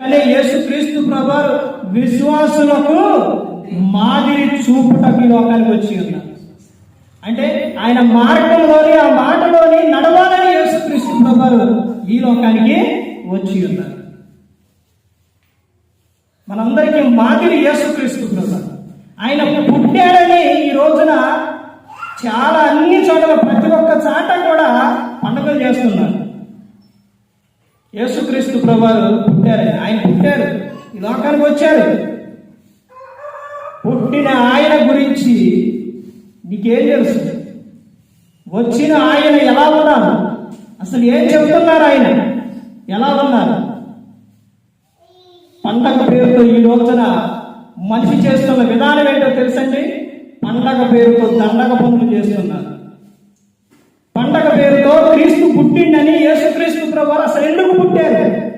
కానీ యేసుక్రీస్తు ప్రభువారు విశ్వాసులకు మాదిరి చూపుటకు ఈ లోకానికి వచ్చి ఉన్నారు. అంటే ఆయన మార్గంలోని ఆ మాటలోని నడవాలని యేసుక్రీస్తు ప్రభువారు ఈ లోకానికి వచ్చి ఉన్నారు. మనందరికీ మాదిరి యేసుక్రీస్తు ప్రభువారు. ఆయన పుట్టాడని ఈ రోజున చాలా అన్ని చోట్ల ప్రతి ఒక్క చాట కూడా పండుగలు చేస్తున్నారు. యేసుక్రీస్తు ప్రభువారు పుట్టారని, ఆయన పుట్టారు, ఈ లోకానికి వచ్చారు. పుట్టిన ఆయన గురించి నీకేం తెలుసు? వచ్చిన ఆయన ఎలా ఉన్నారు? అసలు ఏం చెబుతున్నారు? ఆయన ఎలా ఉన్నారు? పండగ పేరుతో ఈ రోజున మనిషి చేస్తున్న విధానం ఏంటో తెలుసండి? పండగ పేరుతో దండగ పనులు చేస్తున్నారు. పండగ పేరుతో క్రీస్తు పుట్టిండని యేసుక్రీస్తు ప్రభువారు అసలు ఎందుకు పుట్టారు?